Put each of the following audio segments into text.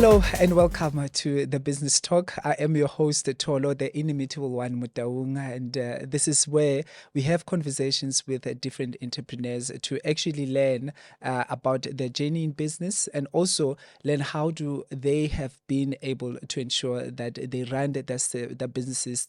Hello and welcome to the Business Talk. I am your host, Tolo, the inimitable one, Mutaung, and this is where we have conversations with different entrepreneurs to actually learn about their journey in business and also learn how do they have been able to ensure that they run their businesses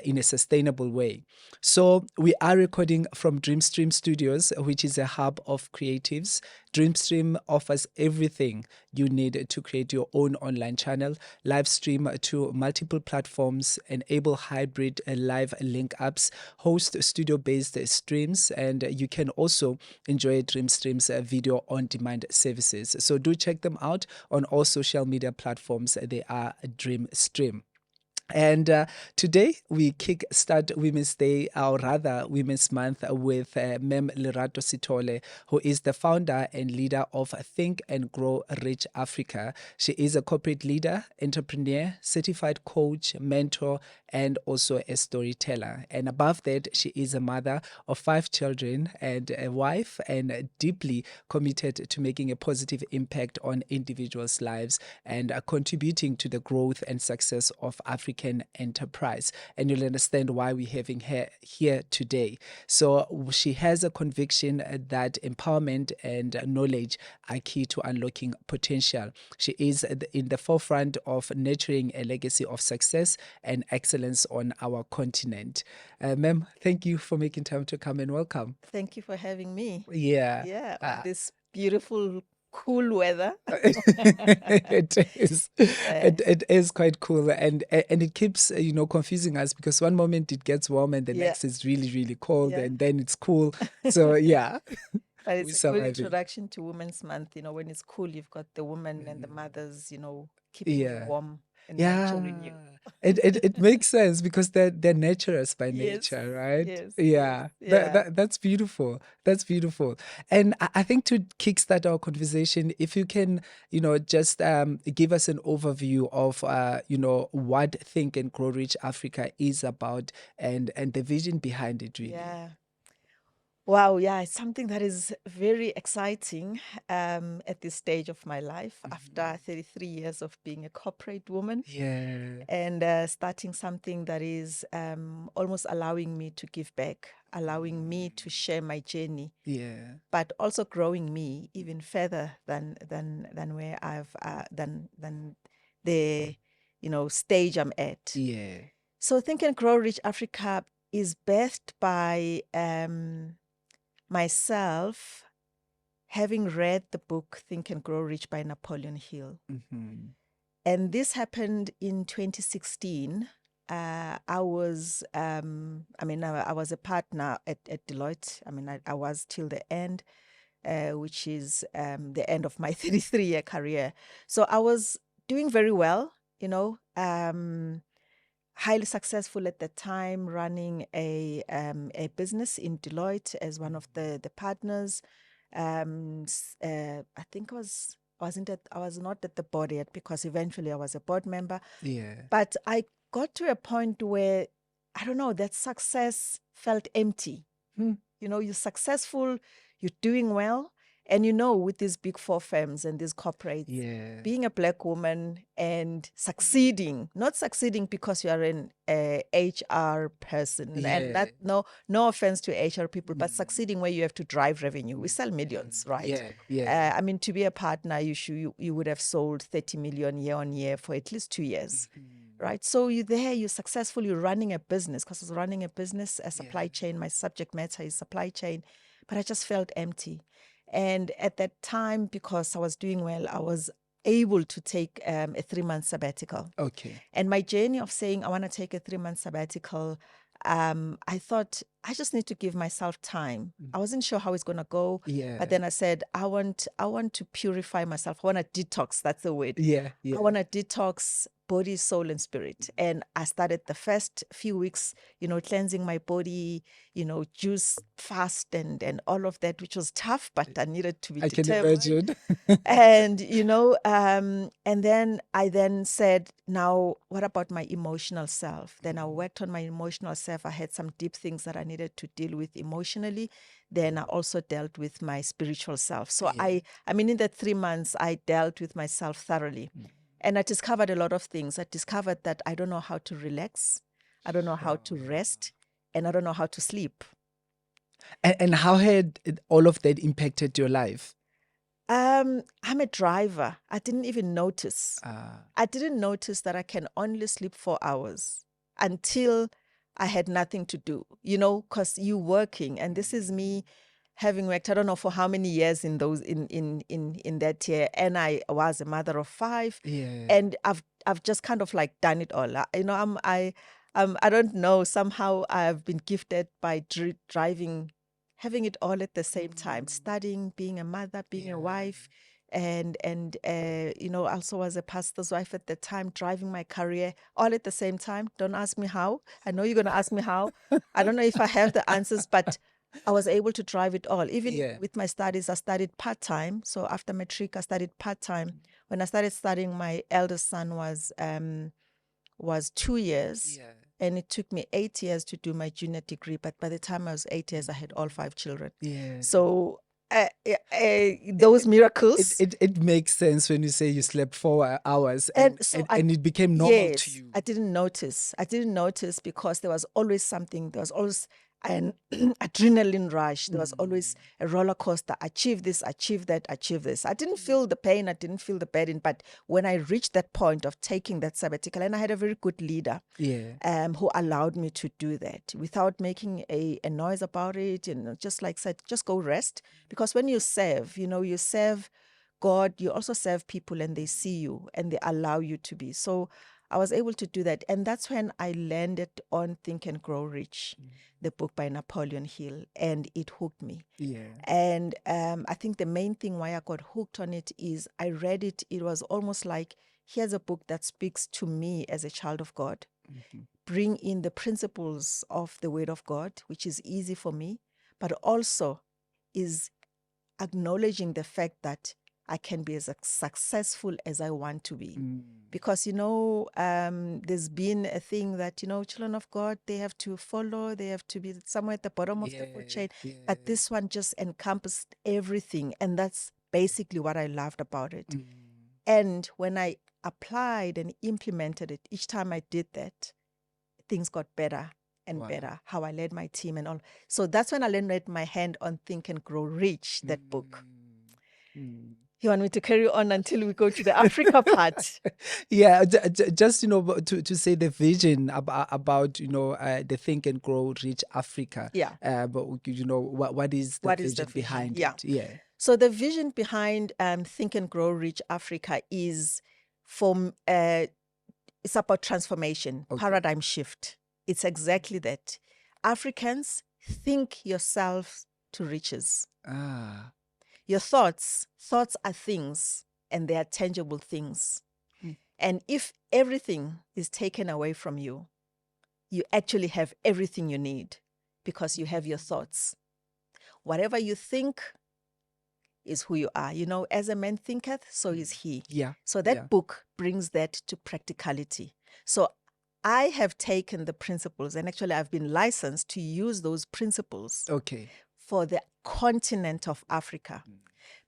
in a sustainable way. So we are recording from Dreamstream Studios, which is a hub of creatives. Dreamstream offers everything you need to create your own online channel, live stream to multiple platforms, enable hybrid live link ups, host studio-based streams, and you can also enjoy Dreamstream's video on-demand services. So do check them out on all social media platforms. They are Dreamstream. And today we kickstart Women's Day, or rather Women's Month, with Mem Lerato Sithole, who is the founder and leader of Think and Grow Rich Africa. She is a corporate leader, entrepreneur, certified coach, mentor, and also a storyteller. And above that, she is a mother of 5 children and a wife, and deeply committed to making a positive impact on individuals' lives and contributing to the growth and success of African enterprise. And you'll understand why we're having her here today. So she has a conviction that empowerment and knowledge are key to unlocking potential. She is in the forefront of nurturing a legacy of success and excellence on our continent. Ma'am, thank you for making time to come, and welcome. Thank you for having me. Yeah. Yeah, on this beautiful, cool weather. It is. Yeah. It is quite cool, and it keeps confusing us because one moment it gets warm and the Yeah. next is really, really cold, Yeah. and then it's cool. So yeah. But We it's a good survive it. introduction to Women's Month. When it's cool, you've got the women and the mothers, keeping you Yeah. warm and Yeah. nurturing you. It makes sense because they're naturous by Yes, nature, right? yes, Yeah. yes, yeah. That's beautiful. That's beautiful. And I think to kickstart our conversation, if you can, just give us an overview of what Think and Grow Rich Africa is about and the vision behind it, really. Yeah. Wow, yeah, it's something that is very exciting at this stage of my life after 33 years of being a corporate woman. Yeah. And starting something that is almost allowing me to give back, allowing me to share my journey, Yeah. but also growing me even further than where I've than the stage I'm at. Yeah. So Think and Grow Rich Africa is birthed by myself having read the book Think and Grow Rich by Napoleon Hill. Mm-hmm. And this happened in 2016. I was a partner at Deloitte. I was till the end, which is the end of my 33-year career. So I was doing very well, highly successful at the time, running a business in Deloitte as one of the partners. I think I was not at the board yet because eventually I was a board member. Yeah. But I got to a point where, I don't know, that success felt empty. You're successful, you're doing well. And with these big 4 firms and these corporates, Yeah. being a Black woman and succeeding, not succeeding because you are an HR person, and that no offense to HR people, but succeeding where you have to drive revenue. We sell millions, right? Yeah. Yeah. To be a partner, you would have sold 30 million year on year for at least 2 years. Right. So you're successful, you're running a business, because I was running a business, a supply chain. My subject matter is supply chain, but I just felt empty. And at that time, because I was doing well, I was able to take a 3-month sabbatical. Okay. And my journey of saying I want to take a 3-month sabbatical, I thought I just need to give myself time. I wasn't sure how it's going to go. Yeah. But then I said, I want to purify myself. I want to detox. That's the word. Yeah. I want to detox body, soul, and spirit. And I started the first few weeks, cleansing my body, juice fast and all of that, which was tough, but I needed to be determined. Can imagine. And then I said, now what about my emotional self? Then I worked on my emotional self. I had some deep things that I needed to deal with emotionally. Then I also dealt with my spiritual self. So in the 3 months, I dealt with myself thoroughly. And I discovered a lot of things. I discovered that I don't know how to relax, I don't know how to rest, and I don't know how to sleep. And how had all of that impacted your life? I'm a driver. I didn't even notice. Ah, I didn't notice that I can only sleep 4 hours until I had nothing to do, because you working. And this is me having worked, I don't know for how many years in those in that year. And I was a mother of 5. yeah. And I've just kind of like done it all. I don't know, somehow I've been gifted by driving, having it all at the same time, studying, being a mother, being a wife, and also was a pastor's wife at the time, driving my career all at the same time. Don't ask me how. I know you're going to ask me how. I don't know if I have the answers, but I was able to drive it all. Even Yeah. with my studies, I studied part-time. So after matric, I studied part-time. When I started studying, my eldest son was 2 years. Yeah. And it took me 8 years to do my junior degree. But by the time I was 8 years, I had all 5 children. Yeah. So those miracles. It makes sense when you say you slept 4 hours and it became normal to you. I didn't notice because there was always something. There was always an adrenaline rush. There was always a roller coaster. Achieve this, achieve that, achieve this. I didn't feel the pain. I didn't feel the burden. But when I reached that point of taking that sabbatical, and I had a very good leader, who allowed me to do that without making a noise about it, just like said, just go rest. Because when you serve, you serve God, you also serve people, and they see you and they allow you to be. So I was able to do that. And that's when I landed on Think and Grow Rich, the book by Napoleon Hill, and it hooked me. Yeah. And I think the main thing why I got hooked on it is I read it. It was almost like, here's a book that speaks to me as a child of God. Bring in the principles of the Word of God, which is easy for me, but also is acknowledging the fact that I can be as successful as I want to be. Because, there's been a thing that, children of God, they have to follow, they have to be somewhere at the bottom of the food chain. But this one just encompassed everything. And that's basically what I loved about it. And when I applied and implemented it, each time I did that, things got better and better, how I led my team and all. So that's when I laid my hand on Think and Grow Rich, that book. You want me to carry on until we go to the Africa part? Yeah, just to say the vision about the Think and Grow Rich Africa. Yeah. But what is the vision behind it? Yeah. So the vision behind Think and Grow Rich Africa is it's about transformation, paradigm shift. It's exactly that. Africans, think yourself to riches. Your thoughts are things, and they are tangible things. And if everything is taken away from you, you actually have everything you need because you have your thoughts. Whatever you think is who you are. As a man thinketh, so is he. Yeah. So that book brings that to practicality. So I have taken the principles, and actually I've been licensed to use those principles for the continent of Africa.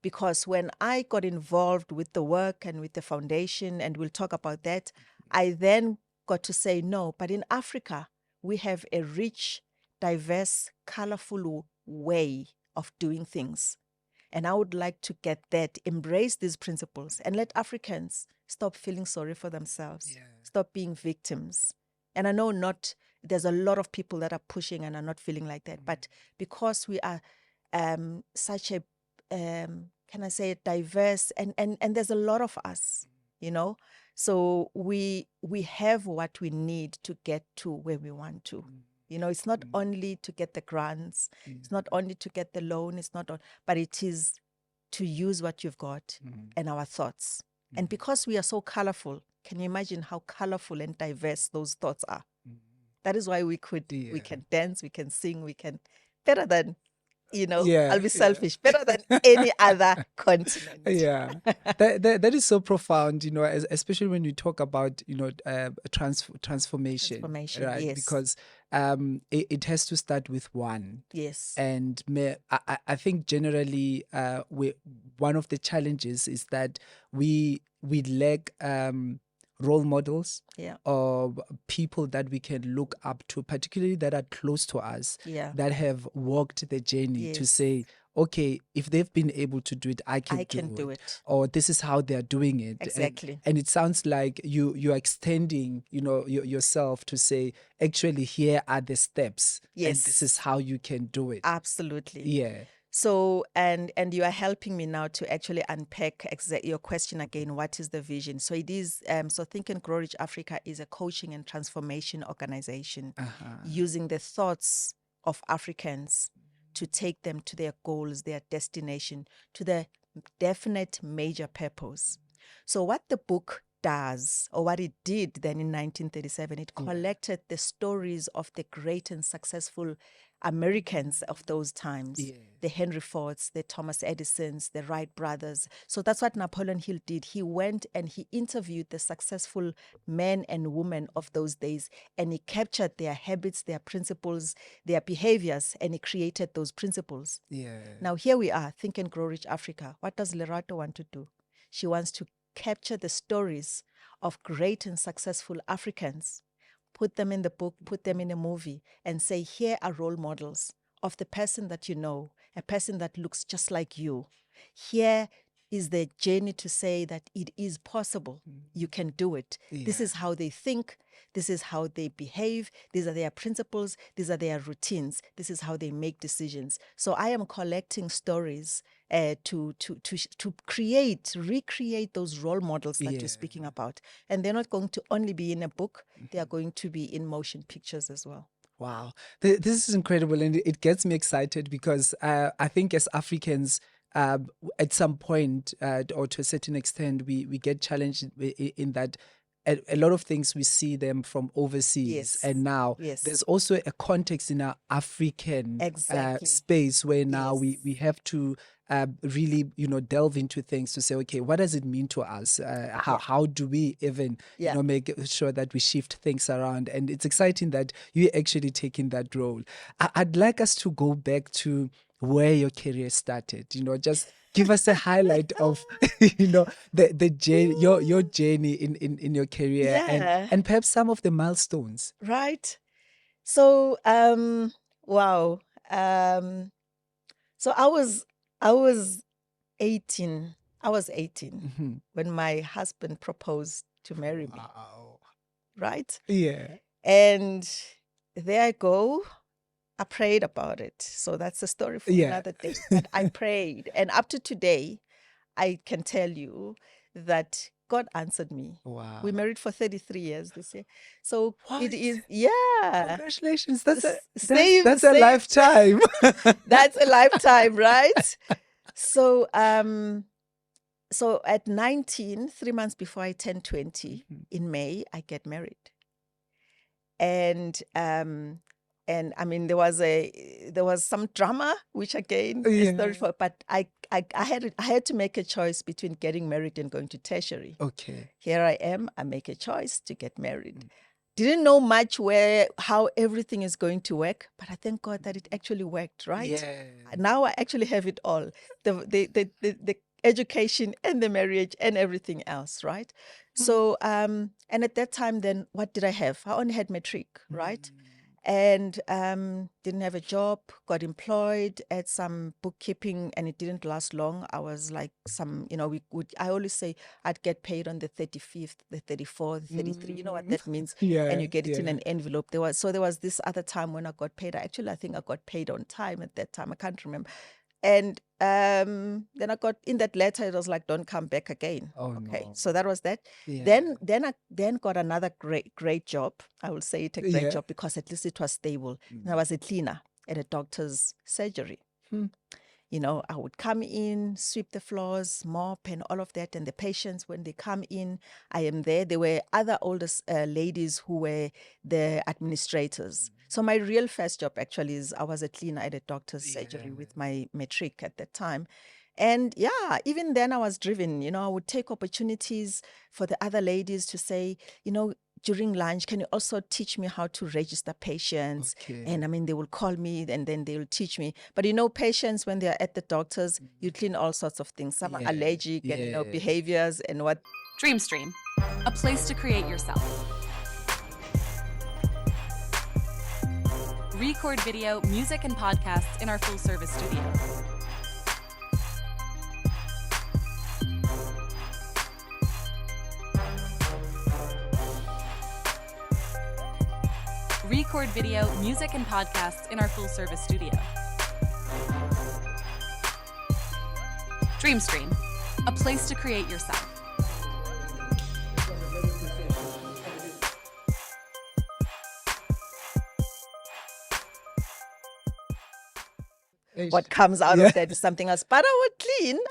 Because when I got involved with the work and with the foundation, and we'll talk about that, I then got to say, no, but in Africa, we have a rich, diverse, colorful way of doing things. And I would like to get that, embrace these principles, and let Africans stop feeling sorry for themselves, stop being victims. And I know there's a lot of people that are pushing and are not feeling like that. But because we are such a, can I say, diverse, and there's a lot of us, so we have what we need to get to where we want to. It's not only to get the grants, it's not only to get the loan, but it is to use what you've got and our thoughts. And because we are so colorful, can you imagine how colorful and diverse those thoughts are? That is why we can dance, we can sing, we can, better than, I'll be selfish, better than any other continent. Yeah, that is so profound, especially when you talk about, transformation, right? Yes. Because it has to start with one. Yes. And I think generally one of the challenges is that we we lack role models Yeah. of people that we can look up to, particularly that are close to us, Yeah. that have walked the journey to Yes. say, okay, if they've been able to do it, I I can can do it. or this is how they're doing it. Exactly. And it sounds like you're extending, yourself to say, actually, here are the steps, and this is Yes. how you can do it. Absolutely. Yeah. So, and you are helping me now to actually unpack your question again. What is the vision? So it is, so Think and Grow Rich Africa is a coaching and transformation organization using the thoughts of Africans to take them to their goals, their destination, to the definite major purpose. So what the book does, or what it did then in 1937, it collected the stories of the great and successful Americans of those times, the Henry Fords, the Thomas Edisons, the Wright brothers. So that's what Napoleon Hill did. He went and he interviewed the successful men and women of those days, and he captured their habits, their principles, their behaviors, and he created those principles. Now here we are, Think and Grow Rich Africa. What does Lerato want to do? She wants to capture the stories of great and successful Africans, put them in the book, put them in a movie, and say, here are role models of the person that you know, a person that looks just like you. Here is the journey to say that it is possible. You can do it. This is how they think. This is how they behave. These are their principles. These are their routines. This is how they make decisions. So I am collecting stories to recreate those role models that you're speaking about. And they're not going to only be in a book. They are going to be in motion pictures as well. Wow. This is incredible. And it gets me excited because I think as Africans, at some point or to a certain extent, we get challenged in that a lot of things we see them from overseas, and now there's also a context in our African space where now we have to really delve into things to say, okay, what does it mean to us? How do we even make sure that we shift things around? And it's exciting that you're actually taking that role. I'd like us to go back to where your career started. Just give us a highlight of the journey, your journey in your career, and perhaps some of the milestones. Right. So wow. So I was 18. I was 18 when my husband proposed to marry me. Wow. Right? Yeah. And there I go. I prayed about it. So that's a story for another day. But I prayed. And up to today, I can tell you that God answered me. Wow. We married for 33 years this year. So it is, Congratulations. That's a same lifetime. That's a lifetime, right? So so at 19, 3 months before I turned 20, in May, I get married. And I mean, there was some drama, which again, a story for. But I had to make a choice between getting married and going to tertiary. Okay. Here I am. I make a choice to get married. Didn't know much how everything is going to work, but I thank God that it actually worked. Right. Yeah. Now I actually have it all: the education and the marriage and everything else. Right. So and at that time, then what did I have? I only had matric. Right. And didn't have a job, got employed at some bookkeeping, and it didn't last long. I was like I always say I'd get paid on the 35th, the 34th, the 33. You know what that means? And you get it in an envelope. There was this other time when I got paid. I think I got paid on time at that time. I can't remember. And then I got in that letter, it was like, don't come back again. Okay. No. So that was that. Yeah. Then I got another great job. I will say it a great job because at least it was stable. And I was a cleaner at a doctor's surgery. I would come in, sweep the floors, mop and all of that. And the patients, when they come in, I am there. There were other older ladies who were the administrators. So my real first job actually is I was a cleaner at a doctor's surgery with my matric at that time. And even then I was driven, I would take opportunities for the other ladies to say, during lunch, can you also teach me how to register patients? Okay. And I mean, they will call me and then they will teach me. But patients, when they're at the doctors, you clean all sorts of things. Some are allergic and behaviors and what DreamStream, a place to create yourself. Record video, music, and podcasts in our full-service studio. Record video, music, and podcasts in our full-service studio. DreamStream, a place to create yourself. What comes out of that is something else. But I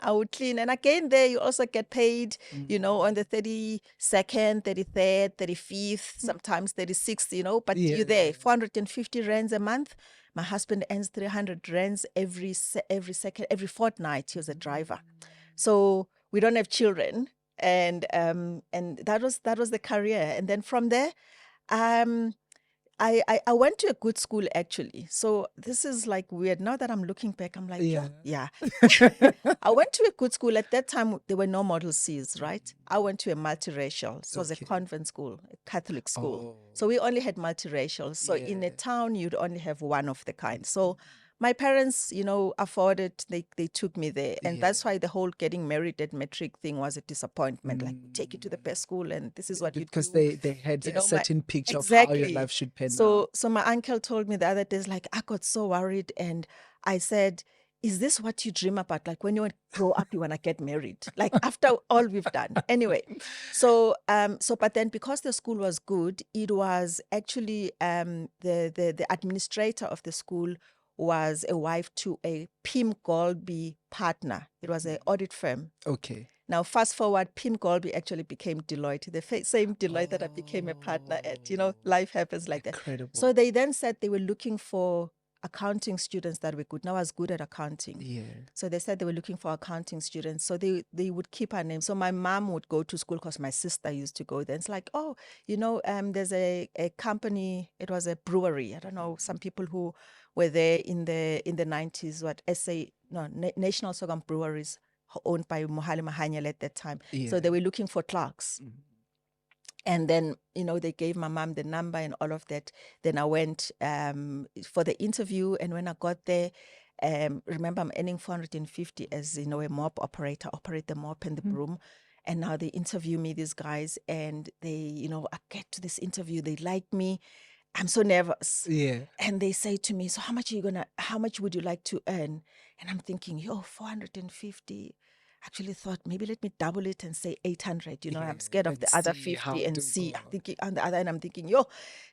would clean. And again, there you also get paid, on the 32nd, 33rd, 35th, sometimes 36th, but you're there. 450 rands a month. My husband earns 300 rands every fortnight. He was a driver. So we don't have children. And that was the career. And then from there, I went to a good school, actually. So this is like weird. Now that I'm looking back, I'm like, yeah. I went to a good school. At that time, there were no Model Cs, right? I went to a multiracial. So it was a convent school, a Catholic school. So we only had multiracial. So in a town, you'd only have one of the kind. So my parents, afforded, they took me there. And that's why the whole getting married at matric thing was a disappointment. Like, we take you to the best school and this is what you do. Because they had a certain picture of how your life should pan out. So my uncle told me the other day, like, I got so worried. And I said, is this what you dream about? Like, when you grow up, you want to get married. Like, after all we've done. Anyway, but then because the school was good, it was actually the administrator of the school was a wife to a Pim Golby partner. It was an audit firm. Okay. Now, fast forward, Pim Golby actually became Deloitte, the same Deloitte that I became a partner at. Life happens like that. Incredible. So they then said they were looking for accounting students that were good. Now I was good at accounting. Yeah. So they said they were looking for accounting students. So they would keep her name. So my mom would go to school because my sister used to go there. It's like, there's a company. It was a brewery. I don't know, some people who were there in the 90s, National Sorghum Breweries, owned by Mohale Mahanyele at that time. Yeah. So they were looking for clerks. Mm-hmm. And then, they gave my mom the number and all of that. Then I went for the interview. And when I got there, remember I'm earning 450 as, a mop operator, operate the mop and the broom. And now they interview me, these guys, and they, I get to this interview, they like me. I'm so nervous. Yeah. And they say to me, so how much would you like to earn? And I'm thinking, 450. Actually thought maybe let me double it and say 800. I'm scared of the other 50 and see. I'm thinking on the other end, I'm thinking,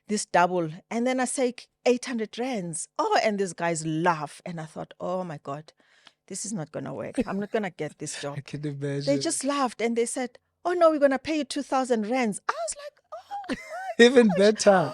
this double. And then I say 800 rands. Oh, and these guys laugh. And I thought, oh my God, this is not going to work. I'm not going to get this job. I can imagine. They just laughed and they said, oh no, we're going to pay you 2,000 rands. I was like, oh, even better.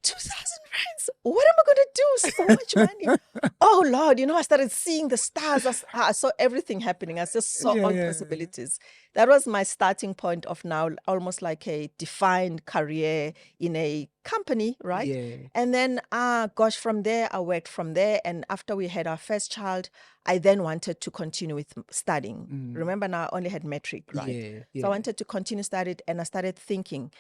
2,000 rands. What am I going to do? So much money. Oh, Lord, I started seeing the stars. I saw everything happening. I just saw all possibilities. That was my starting point of now almost like a defined career in a company, right? Yeah. And then, from there, I worked from there. And after we had our first child, I then wanted to continue with studying. Remember, now I only had matric, right? Yeah. So I wanted to continue studying, and I started thinking,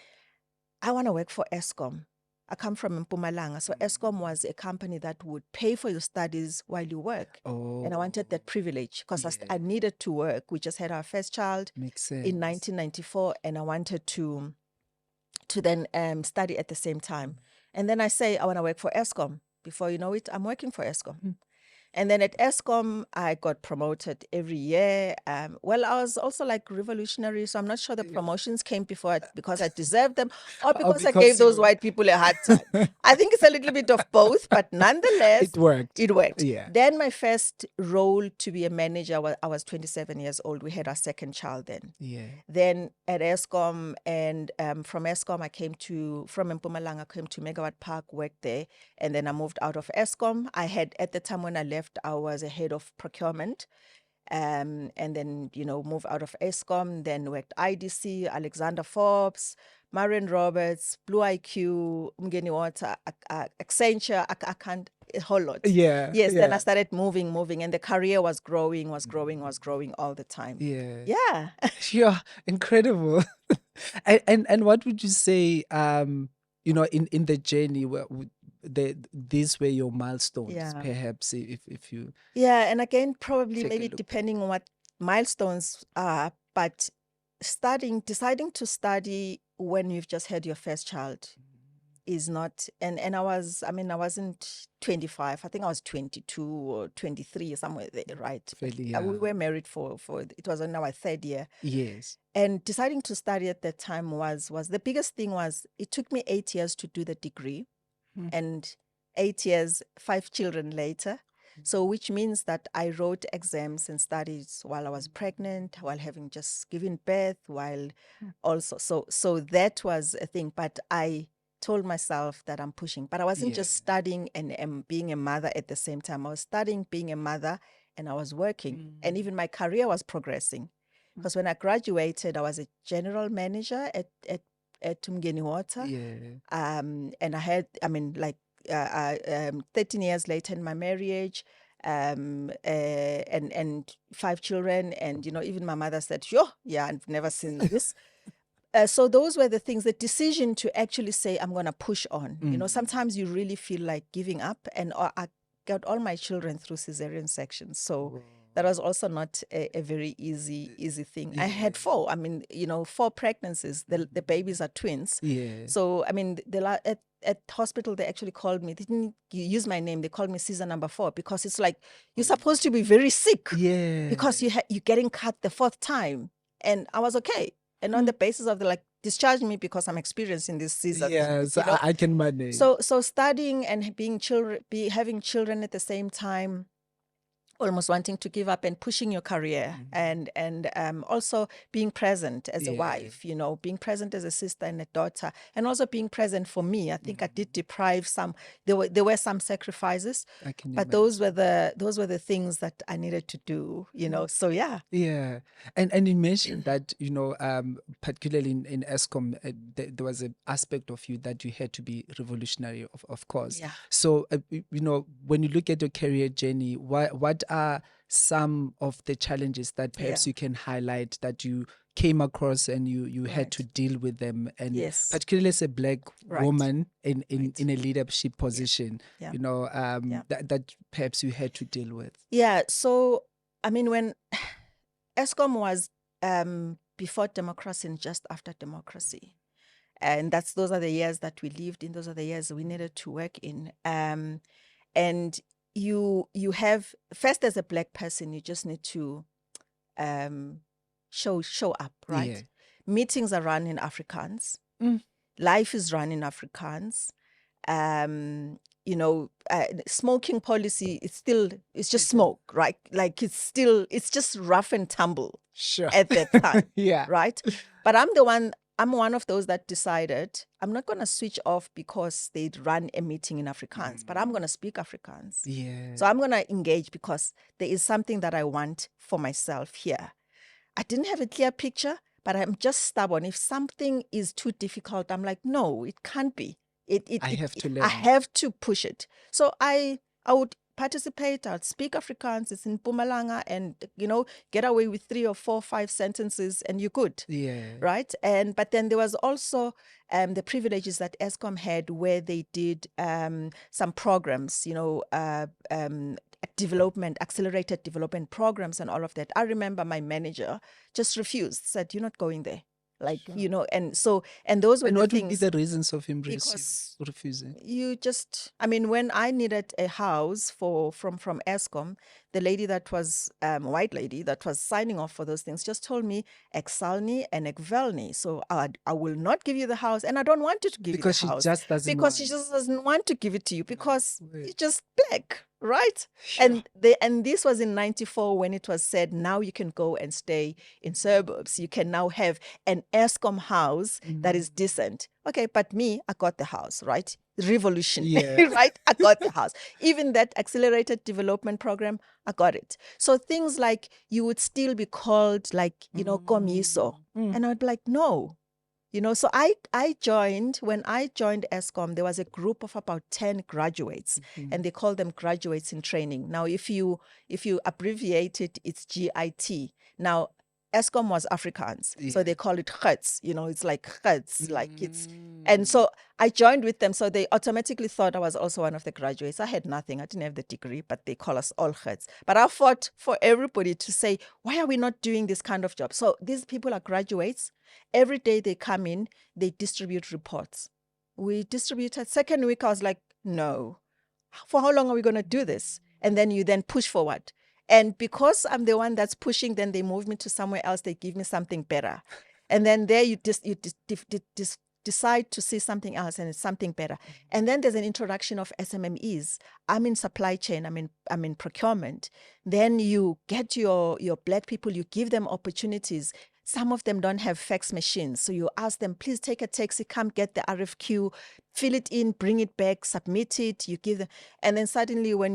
I want to work for Eskom. I come from Mpumalanga. So Eskom was a company that would pay for your studies while you work. Oh. And I wanted that privilege because I needed to work. We just had our first child in 1994, and I wanted to then study at the same time. And then I say, I want to work for Eskom. Before you know it, I'm working for Eskom. And then at Eskom, I got promoted every year. I was also like revolutionary, so I'm not sure the promotions came because I deserved them or because I gave those white people a hard time. I think it's a little bit of both, but nonetheless, it worked. Yeah. Then my first role to be a manager, I was 27 years old. We had our second child then. Yeah. Then at Eskom, and from Eskom, from Mpumalanga, I came to Megawatt Park, worked there, and then I moved out of Eskom. At the time when I left, I was a head of procurement, and then, moved out of Eskom, then worked IDC, Alexander Forbes, Marion Roberts, Blue IQ, Umgeni Water, Accenture. a whole lot. Yeah. Yes, yeah. then I started moving, and the career was growing all the time. Yeah. Yeah. Yeah, incredible. And what would you say, in the journey, these were your milestones, Yeah. perhaps, if you Yeah, and again, probably take a maybe look. depending on what milestones are, but deciding to study when you've just had your first child is not, and I wasn't 25. I think I was 22 or 23 somewhere there, right? Fairly We young. were married for it was on our third year. Yes. And deciding to study at that time was the biggest thing. Was it took me 8 years to do the degree, Mm. and 8 years, 5 children later. So which means that I wrote exams and studied while I was pregnant, while having just given birth, while also so that was a thing. But I told myself that I'm pushing. But I wasn't Yeah. just studying and being a mother at the same time. I was studying, being a mother, and I was working. And even my career was progressing. Because when I graduated, I was a general manager at Tumgeni Water. Yeah. And I had, 13 years later in my marriage, and 5 children. And, even my mother said, sure, yeah, I've never seen this. So those were the things, the decision to actually say, I'm going to push on. Sometimes you really feel like giving up. And I got all my children through cesarean sections. So that was also not a very easy thing. I had 4. 4 pregnancies. The babies are twins. Yeah. So, at hospital, they actually called me. They didn't use my name. They called me Caesar number 4, because it's like you're supposed to be very sick. Yeah. Because you're getting cut the 4th time. And I was okay. And on the basis of discharge me because I'm experiencing this Caesar. Yeah, so I can manage. So studying and having children at the same time, almost wanting to give up and pushing your career, and also being present as a wife, being present as a sister and a daughter, and also being present for me. I think I did deprive some. There were some sacrifices, I can but imagine. those were the things that I needed to do. So yeah. Yeah, and you mentioned that particularly in ESCOM, there was an aspect of you that you had to be revolutionary, of course. Yeah. So when you look at your career journey, what are some of the challenges that perhaps Yeah. you can highlight that you came across and you had Right. to deal with them, and Yes. particularly as a Black Right. woman in Right. a leadership position, Yeah. that perhaps you had to deal with. Yeah. So, when ESCOM was before democracy and just after democracy, and those are the years that we lived in. Those are the years we needed to work in. And you have, first, as a Black person, you just need to show up, right? Yeah. Meetings are run in Afrikaans. Mm. Life is run in Afrikaans. Smoking policy, it's just smoke, right? Like it's just rough and tumble Sure. at that time. Yeah. Right? But I'm one of those that decided I'm not going to switch off because they'd run a meeting in Afrikaans, but I'm going to speak Afrikaans. Yeah. So I'm going to engage because there is something that I want for myself here. I didn't have a clear picture, but I'm just stubborn. If something is too difficult, I'm like, no, it can't be. I have to learn. I have to push it. So I would participate. I'd speak Afrikaans. It's in Mpumalanga, and get away with 3 or 4, 5 sentences, and you're good. Yeah. Right. But then there was also the privileges that ESCOM had, where they did some programs, accelerated development programs and all of that. I remember my manager just refused, said, you're not going there. Sure. And those were And the what things. would be the reasons of him Because refusing? you just, when I needed a house from ESCOM, the lady that was, white lady that was signing off for those things, just told me, Exalni and Ekvelni. So I will not give you the house, and I don't want you to give Because you the she house. just doesn't Because want. she just doesn't want to give it to you, because way. you're just Black. Right? Sure. And this was in 94 when it was said, now you can go and stay in suburbs. You can now have an ESCOM house that is decent. Okay, but me, I got the house, right? Revolution, Yeah. right? I got the house. Even that accelerated development program, I got it. So things like, you would still be called Komiso. And I'd be like, no, So when I joined ESCOM, there was a group of about 10 graduates, and they call them graduates in training. Now, if you abbreviate it, it's GIT. Now, ESCOM was Afrikaans, so they call it Gits. It's like Gits, like it's. And so I joined with them, so they automatically thought I was also one of the graduates. I had nothing. I didn't have the degree, but they call us all Gits. But I fought for everybody to say, why are we not doing this kind of job? So these people are graduates. Every day they come in, they distribute reports. We distributed. Second week, I was like, no. For how long are we going to do this? And then you then push forward. And because I'm the one that's pushing, then they move me to somewhere else. They give me something better. And then there you decide to see something else, and it's something better. And then there's an introduction of SMMEs. I'm in supply chain. I'm in procurement. Then you get your Black people, you give them opportunities. Some of them don't have fax machines. So you ask them, please take a taxi, come get the RFQ, fill it in, bring it back, submit it, you give them. And then suddenly when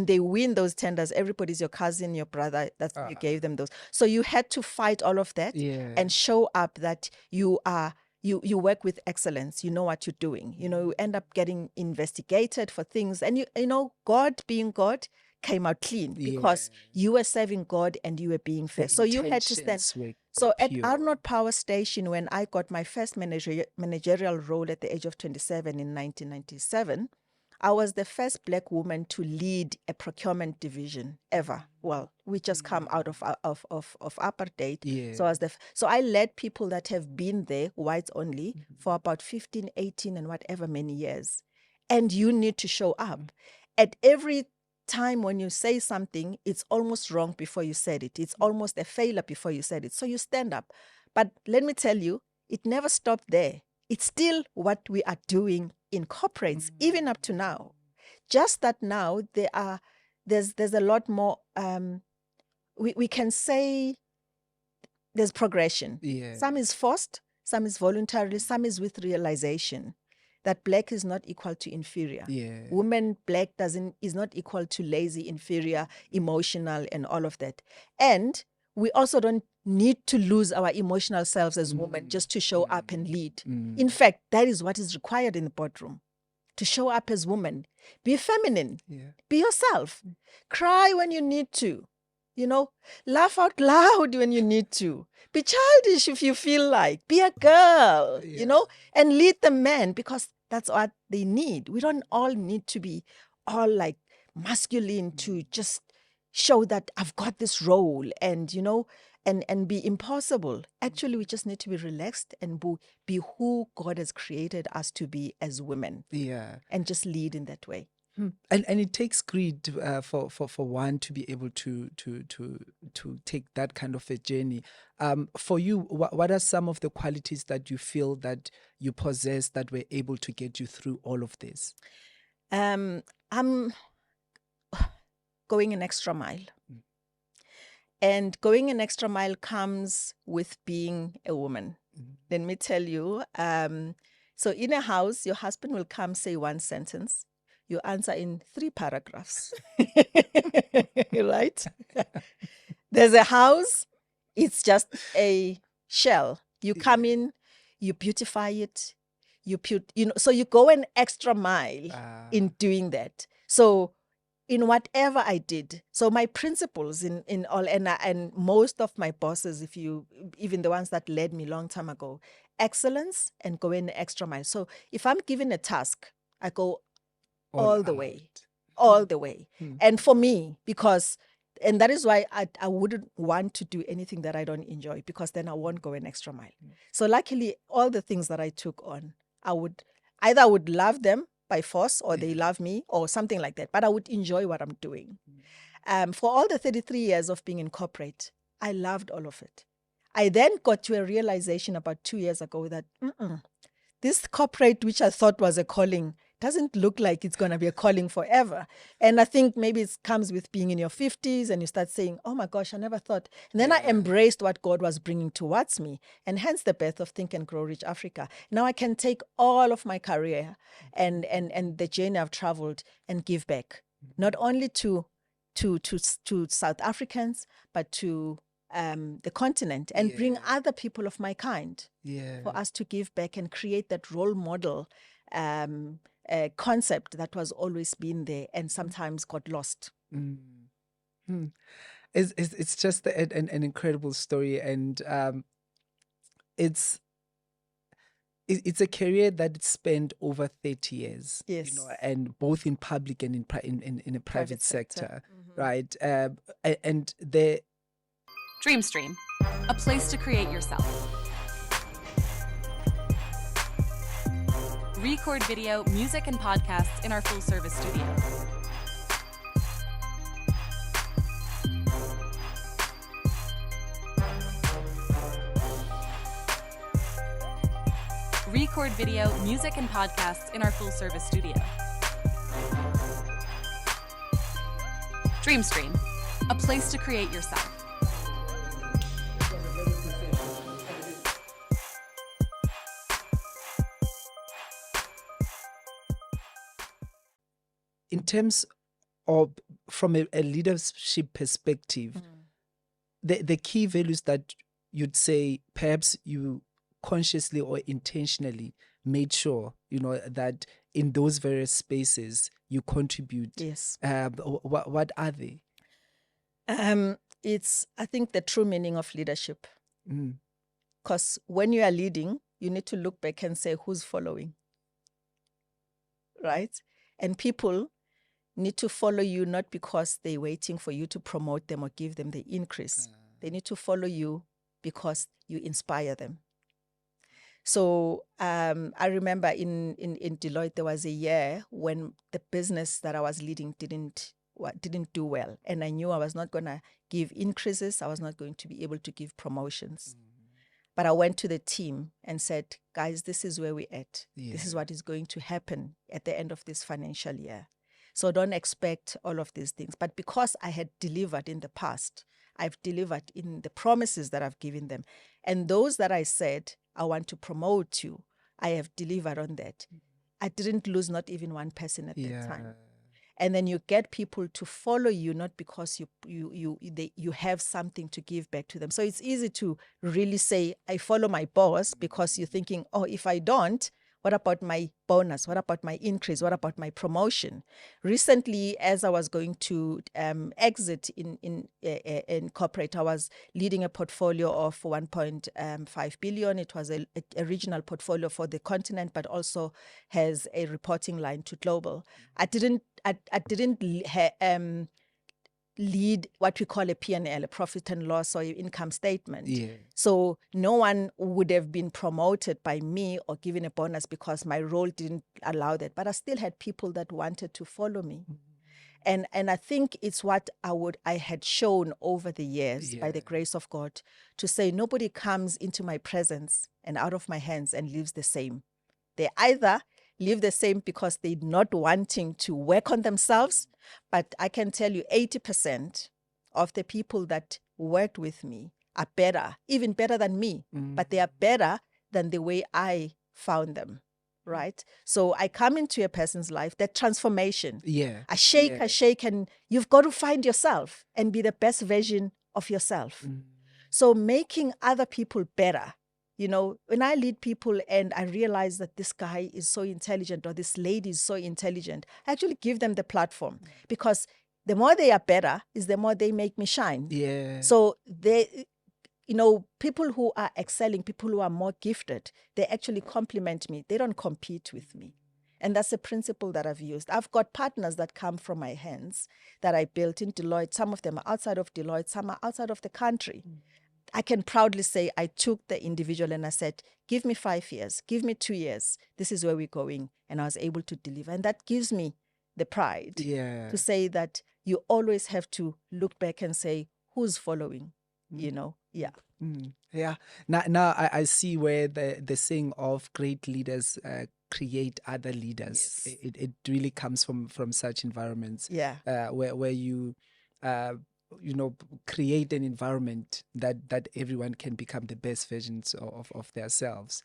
they win those tenders, everybody's your cousin, your brother, you gave them those. So you had to fight all of that and show up that you work with excellence. You know what you're doing. You end up getting investigated for things. And God being God, came out clean because you were serving God and you were being fair. So you had to stand. So at Arnold Power Station, when I got my first managerial role at the age of 27 in 1997, I was the first Black woman to lead a procurement division ever. Well, we just come out of apartheid. So I led people that have been there, whites only, for about 15, 18 and whatever many years. And you need to show up. At every time when you say something, it's almost wrong before you said it. It's almost a failure before you said it. So you stand up. But let me tell you, it never stopped there. It's still what we are doing in corporates, even up to now. Just that now there's a lot more, we can say there's progression. Some is forced, some is voluntarily, some is with realization that Black is not equal to inferior. Woman Black is not equal to lazy, inferior, emotional, and all of that. And we also don't need to lose our emotional selves as women just to show up and lead. In fact, that is what is required in the boardroom. To show up as women. Be feminine. Be yourself. Cry when you need to. Laugh out loud when you need to. Be childish if you feel like. Be a girl, and lead the men because that's what they need. We don't all need to be all like masculine to just show that I've got this role and, and be impossible. Actually, we just need to be relaxed and be who God has created us to be as women. And just lead in that way. And it takes greed for one to be able to take that kind of a journey. For you, what are some of the qualities that you feel that you possess that were able to get you through all of this? I'm going an extra mile. And going an extra mile comes with being a woman. Let me tell you. So in a house, your husband will come say one sentence. You answer in 3 paragraphs, right? There's a house, it's just a shell. You come in, you beautify it, so you go an extra mile in doing that. So in whatever I did, so my principles in all, and most of my bosses, even the ones that led me long time ago, excellence and go an extra mile. So if I'm given a task, I go all the way. And for me, and that is why I wouldn't want to do anything that I don't enjoy, because then I won't go an extra mile. So luckily, all the things that I took on, I would love them by force, or they love me, or something like that. But I would enjoy what I'm doing. For all the 33 years of being in corporate, I loved all of it. I then got to a realization about 2 years ago that this corporate, which I thought was a calling, doesn't look like it's going to be a calling forever. And I think maybe it comes with being in your 50s and you start saying, oh my gosh, I never thought. And then I embraced what God was bringing towards me, and hence the birth of Think and Grow Rich Africa. Now I can take all of my career and the journey I've traveled and give back, not only to South Africans, but to the continent and bring other people of my kind for us to give back and create that role model concept that was always been there and sometimes got lost. It's just an incredible story, and it's a career that spent over 30 years, Yes. and both in public and in a private sector. Right? And the Dreamstream, a place to create yourself. Record video, music, and podcasts in our full-service studio. Record video, music, and podcasts in our full-service studio. Dreamstream, a place to create yourself. in terms of, from a leadership perspective, the key values that you'd say perhaps you consciously or intentionally made sure, that in those various spaces you contribute. Yes. What are they? It's, I think, the true meaning of leadership. Because when you are leading, you need to look back and say, who's following? Right? And people need to follow you not because they're waiting for you to promote them or give them the increase. They need to follow you because you inspire them. So I remember in Deloitte, there was a year when the business that I was leading didn't do well. And I knew I was not going to give increases. I was not going to be able to give promotions. But I went to the team and said, guys, this is where we're at. This is what is going to happen at the end of this financial year. So don't expect all of these things. But because I had delivered in the past, I've delivered in the promises that I've given them. And those that I said, I want to promote you, I have delivered on that. I didn't lose not even one person at that time. And then you get people to follow you, not because you have something to give back to them. So it's easy to really say, I follow my boss, because you're thinking, oh, if I don't, what about my bonus? What about my increase? What about my promotion? Recently, as I was going to exit in corporate, I was leading a portfolio of 1.5 billion. It was a regional portfolio for the continent, but also has a reporting line to global. I didn't lead what we call a P&L, a profit and loss or income statement. So no one would have been promoted by me or given a bonus because my role didn't allow that. But I still had people that wanted to follow me. And I think it's what I had shown over the years, by the grace of God, to say nobody comes into my presence and out of my hands and lives the same. They either live the same because they're not wanting to work on themselves. But I can tell you 80% of the people that worked with me are better, even better than me, but they are better than the way I found them, right? So I come into a person's life, that transformation. I shake, and you've got to find yourself and be the best version of yourself. So making other people better. When I lead people and I realize that this guy is so intelligent or this lady is so intelligent, I actually give them the platform, because the more they are better is the more they make me shine. So they, people who are excelling, people who are more gifted, they actually compliment me. They don't compete with me. And that's a principle that I've used. I've got partners that come from my hands that I built in Deloitte. Some of them are outside of Deloitte, some are outside of the country. I can proudly say I took the individual and I said, give me 5 years, give me 2 years. This is where we're going. And I was able to deliver. And that gives me the pride to say that you always have to look back and say, who's following, Now I see where the saying of great leaders create other leaders. It really comes from such environments. Where you create an environment that everyone can become the best versions of themselves.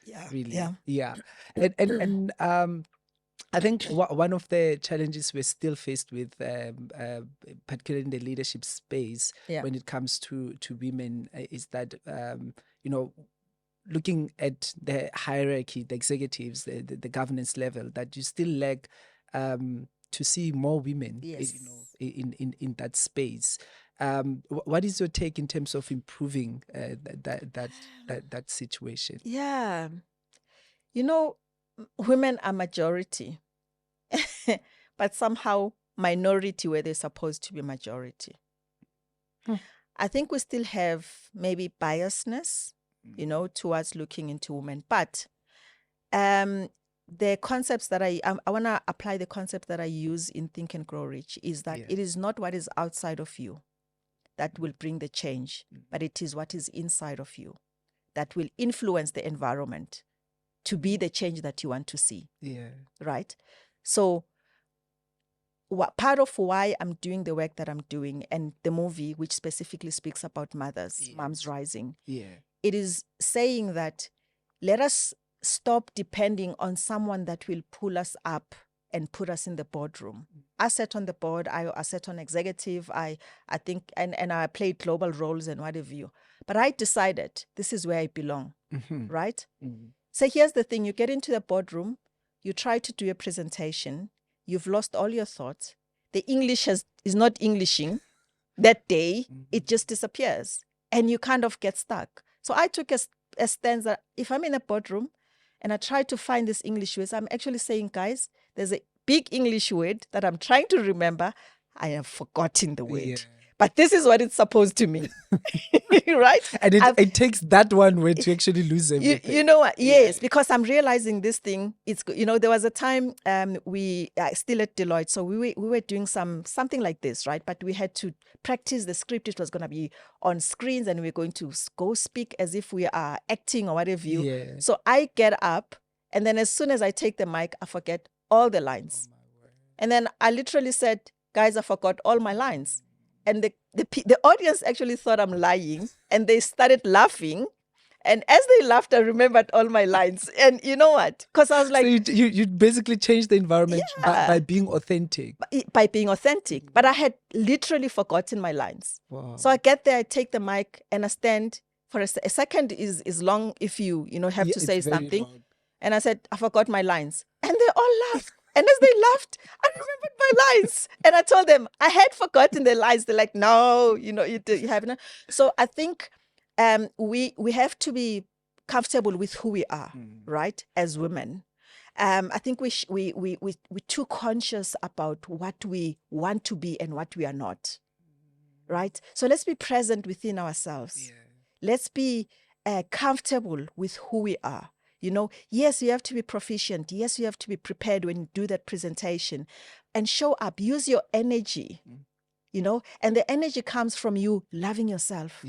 And I think one of the challenges we're still faced with, particularly in the leadership space, Yeah. when it comes to women, is that looking at the hierarchy, the executives, the governance level, that you still lack to see more women, Yes. in that space. What is your take in terms of improving that situation? Yeah. Women are majority, but somehow minority where they're supposed to be majority. I think we still have maybe biasness, towards looking into women. But the concepts that I want to apply, the concept that I use in Think and Grow Rich is that it is not what is outside of you that will bring the change, but it is what is inside of you that will influence the environment to be the change that you want to see. Yeah. Right? So part of why I'm doing the work that I'm doing, and the movie, which specifically speaks about mothers, moms rising, it is saying that let us stop depending on someone that will pull us up and put us in the boardroom. I sat on the board, I sat on executive, I think, and I played global roles and what have you. But I decided this is where I belong, right? So here's the thing, you get into the boardroom, you try to do a presentation, you've lost all your thoughts, the English is not Englishing that day, it just disappears, and you kind of get stuck. So I took a stance that if I'm in a boardroom and I try to find this English words, I'm actually saying, guys, there's a big English word that I'm trying to remember. I have forgotten the word. But this is what it's supposed to mean. Right? And it takes that one word to actually lose everything. You know what? Yes, because I'm realizing this thing. It's, there was a time we still at Deloitte, so we were doing something like this, right? But we had to practice the script. It was going to be on screens, and we're going to go speak as if we are acting or whatever. So I get up, and then as soon as I take the mic, I forget all the lines. And then I literally said, guys, I forgot all my lines. And the audience actually thought I'm lying, and they started laughing. And as they laughed, I remembered all my lines. And you know what? Because I was like... So you basically changed the environment by being authentic. By being authentic. But I had literally forgotten my lines. Wow. So I get there, I take the mic, and I stand for a second is long if you have to say something. Long. And I said, I forgot my lines. And they all laughed. And as they laughed, I remembered my lines. And I told them, I had forgotten the lines. They're like, no, you haven't. So I think we have to be comfortable with who we are, right, as women. I think we're too conscious about what we want to be and what we are not, right? So let's be present within ourselves. Let's be comfortable with who we are. Yes, you have to be proficient. Yes, you have to be prepared when you do that presentation, and show up, use your energy, and the energy comes from you loving yourself,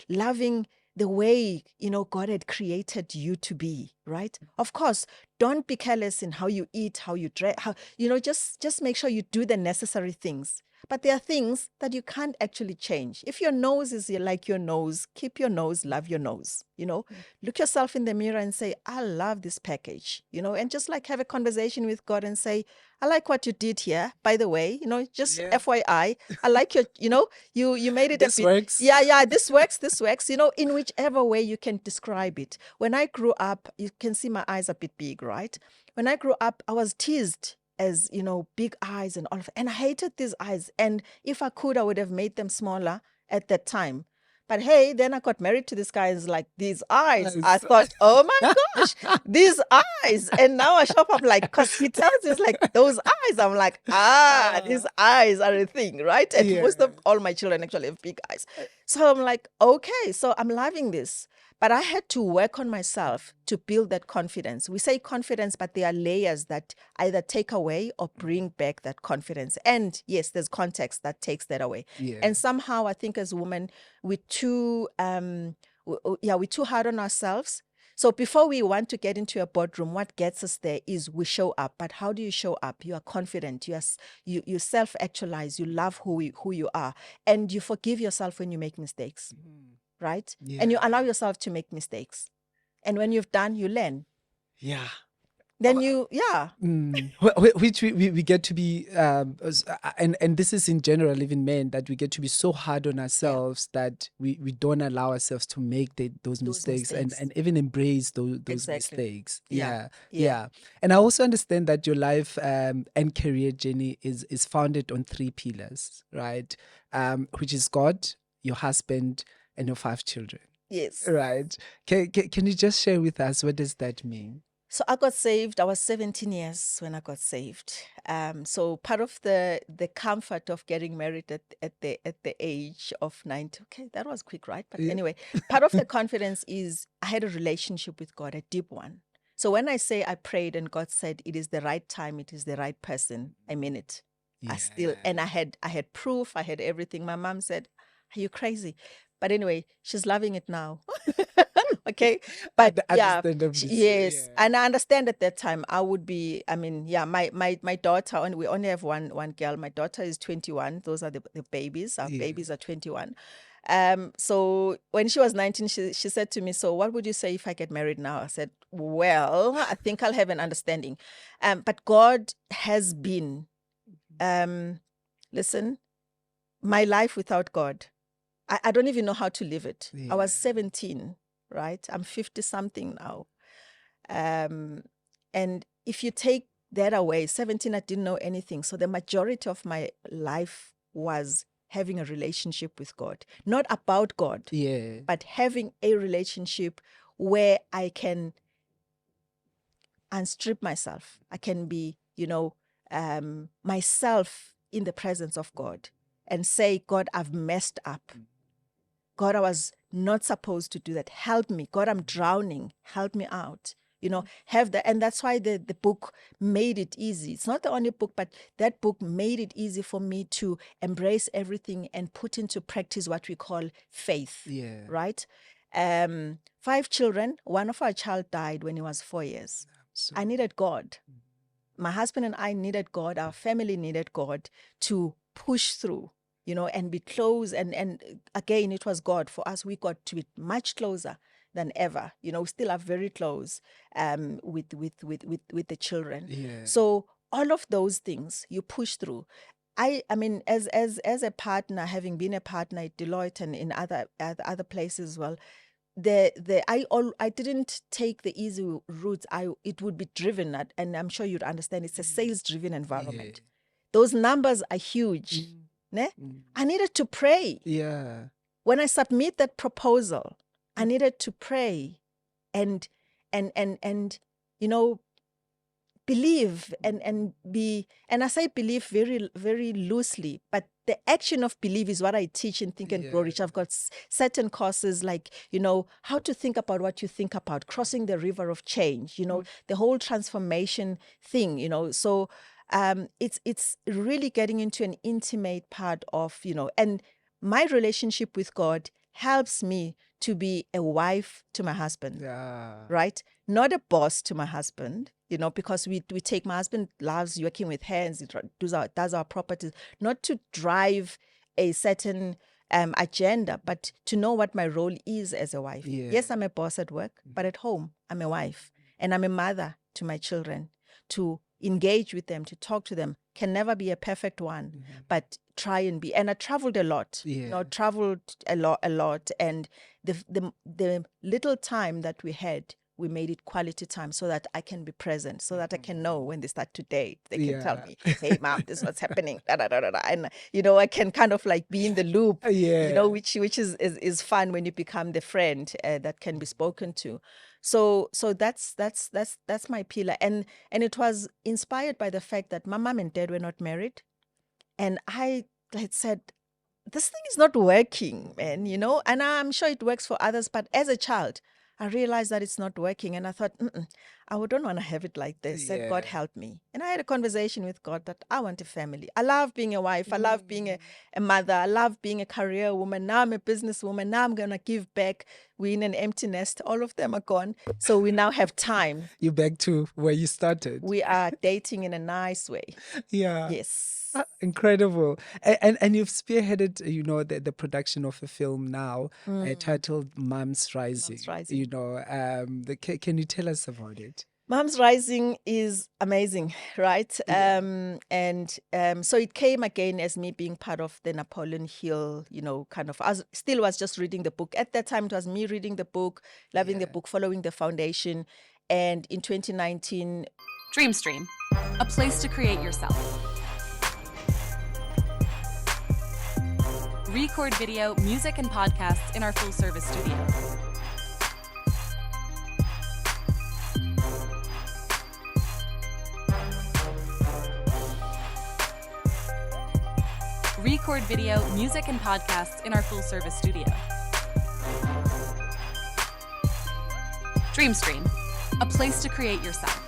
loving the way, God had created you to be, right? Of course, don't be careless in how you eat, how you dress, just make sure you do the necessary things. But there are things that you can't actually change. If your nose is like your nose, keep your nose, love your nose, Look yourself in the mirror and say, I love this package, and just like have a conversation with God and say, I like what you did here, by the way, just FYI, I like your, you made it this works. This works, in whichever way you can describe it. When I grew up, you can see my eyes a bit big, right? When I grew up, I was teased as, big eyes and all of it. And I hated these eyes. And if I could, I would have made them smaller at that time. But hey, then I got married to this guy, and it's like, these eyes. I thought, oh my gosh, these eyes. And now I shop up like, because he tells us like, those eyes. I'm like, these eyes are a thing, right? And most of all my children actually have big eyes. So I'm like, okay, so I'm loving this. But I had to work on myself to build that confidence. We say confidence, but there are layers that either take away or bring back that confidence. And yes, there's context that takes that away. And somehow I think as women, we're too hard on ourselves. So before we want to get into a boardroom, what gets us there is we show up. But how do you show up? You are confident. You self-actualize. You love who you are. And you forgive yourself when you make mistakes. Right? And you allow yourself to make mistakes. And when you've done, you learn. Yeah. then you, yeah. Which we get to be, and this is in general, even men, that we get to be so hard on ourselves that we don't allow ourselves to make those mistakes, mistakes. and even embrace those Exactly. mistakes. Yeah. Yeah. And I also understand that your life and career journey is founded on 3 pillars, right? Which is God, your husband, and your 5 children. Yes. Right. Can you just share with us, what does that mean? So I got saved. I was 17 years when I got saved. So part of the comfort of getting married at the age of 90. Okay, that was quick, right? But Yeah. anyway, part of the confidence is I had a relationship with God, a deep one. So when I say I prayed and God said it is the right time, it is the right person, I mean it. I still, and I had proof, I had everything. My mom said, "Are you crazy?" But anyway, she's loving it now. Okay, but yeah, Understandably so, yes, yeah. and I understand at that time I would be. I mean, yeah, my daughter, and we only have one girl. My daughter is 21. Those are the babies. Our Yeah. babies are 21. So when she was 19, she said to me, "So what would you say if I get married now?" I said, "Well, I think I'll have an understanding." But God has been, listen, my life without God, I don't even know how to live it. I was 17, right? I'm 50 something now. And if you take that away, 17, I didn't know anything. So the majority of my life was having a relationship with God, not about God, Yeah. but having a relationship where I can unstrip myself. I can be, myself in the presence of God and say, "God, I've messed up. God, I was not supposed to do that. Help me. God, I'm drowning. Help me out." Have that. And that's why the book made it easy. It's not the only book, but that book made it easy for me to embrace everything and put into practice what we call faith. Yeah. Right? 5 children. One of our child died when he was 4 years. I needed God. My husband and I needed God. Our family needed God to push through, and be close. And again, it was God. For us, we got to be much closer than ever. We still are very close with the children. Yeah. So all of those things you push through. I mean, as a partner, having been a partner at Deloitte and in other places as well, I didn't take the easy route. It would be driven at, and I'm sure you'd understand, it's a sales driven environment. Those numbers are huge. Ne? I needed to pray. Yeah. When I submit that proposal, I needed to pray and believe and be, and I say believe very, very loosely, but the action of belief is what I teach in Think and Grow Rich. I've got certain courses like, how to think about what you think about, crossing the river of change, the whole transformation thing, so it's really getting into an intimate part of, and my relationship with God helps me to be a wife to my husband, right? Not a boss to my husband, because we take, my husband loves working with hands, he does our properties, not to drive a certain agenda, but to know what my role is as a wife. Yes, I'm a boss at work, but at home, I'm a wife, and I'm a mother to my children, to engage with them, to talk to them. Can never be a perfect one, but try and be. And I traveled a lot, traveled a lot. And the little time that we had, we made it quality time so that I can be present, so that I can know when they start to date, they can tell me, "Hey, mom, this is what's happening." Da, da, da, da, da. And, I can kind of like be in the loop, which is fun when you become the friend that can be spoken to. So that's my pillar. And it was inspired by the fact that my mom and dad were not married. And I had said, this thing is not working, man, and I'm sure it works for others. But as a child, I realized that it's not working. And I thought, I don't want to have it like this. I said, "God, help me." And I had a conversation with God that I want a family. I love being a wife. I love being a mother. I love being a career woman. Now I'm a businesswoman. Now I'm going to give back. We're in an empty nest. All of them are gone. So we now have time. You're back to where you started. We are dating in a nice way. Yeah. Yes. Incredible. And you've spearheaded, the production of a film now titled Mom's Rising. Mom's Rising. Can you tell us about it? Mom's Rising is amazing, right? So it came again as me being part of the Napoleon Hill, kind of, I still was just reading the book. At that time, it was me reading the book, loving the book, following the foundation. And in 2019... Dreamstream, a place to create yourself. Record video, music, and podcasts in our full-service studio. Record video, music, and podcasts in our full-service studio. Dreamstream, a place to create yourself.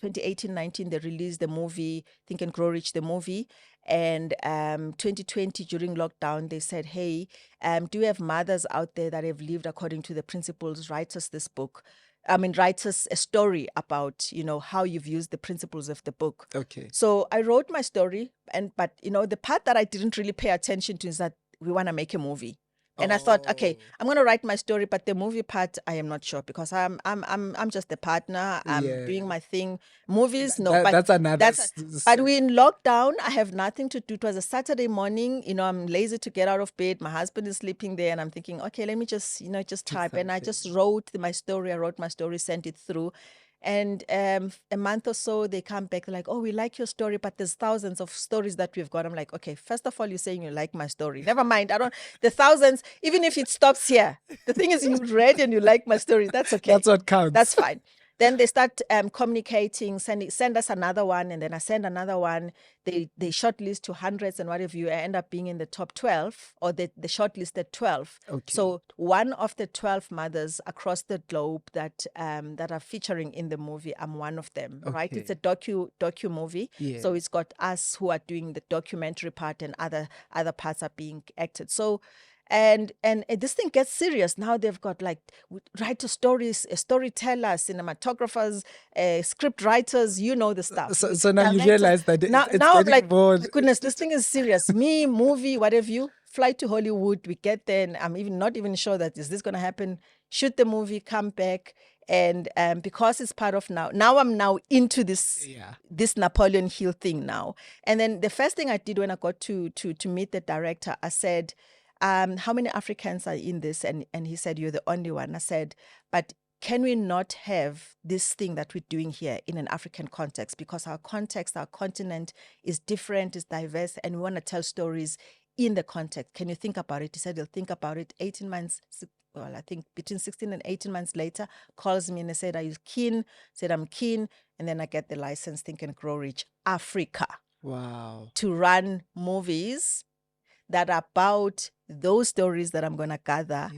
2018-19, they released the movie, Think and Grow Rich, the movie. And 2020, during lockdown, they said, hey, do you have mothers out there that have lived according to the principles? Write us this book. Write us a story about, how you've used the principles of the book. Okay. So I wrote my story, but the part that I didn't really pay attention to is that we want to make a movie. And I thought, okay, I'm going to write my story, but the movie part, I am not sure, because I'm just a partner. I'm doing my thing. Movies, no. That's another. But we in lockdown. I have nothing to do. It was a Saturday morning. I'm lazy to get out of bed. My husband is sleeping there, and I'm thinking, okay, let me just type. And I just wrote my story. I wrote my story, sent it through. And a month or so, they come back, they're like, oh, we like your story, but there's thousands of stories that we've got. I'm like, okay, first of all, you're saying you like my story. Never mind. The thousands, even if it stops here, the thing is you read and you like my story. That's okay. That's what counts. That's fine. Then they start communicating, send us another one, and then I send another one. They shortlist to hundreds, and what have you, I end up being in the top 12, or the shortlisted 12. Okay. So one of the 12 mothers across the globe that are featuring in the movie, I'm one of them, okay. Right? It's a docu movie. Yeah. So it's got us who are doing the documentary part, and other parts are being acted. So And this thing gets serious. Now they've got writer stories, storytellers, cinematographers, script writers, the stuff. So now you realize that it's I'm like, goodness, this thing is serious. Me, movie, whatever you, fly to Hollywood, we get there, and I'm not even sure that is this going to happen. Shoot the movie, come back. And because it's part of now I'm now into this Napoleon Hill thing now. And then the first thing I did when I got to meet the director, I said, how many Africans are in this? And he said, you're the only one. I said, but can we not have this thing that we're doing here in an African context? Because our context, our continent is different, is diverse, and we want to tell stories in the context. Can you think about it? He said, he'll think about it. 18 months, well, I think between 16 and 18 months later, calls me and I said, are you keen? I said, I'm keen. And then I get the license, Think and Grow Rich Africa. Wow. To run movies that are about those stories that I'm going to gather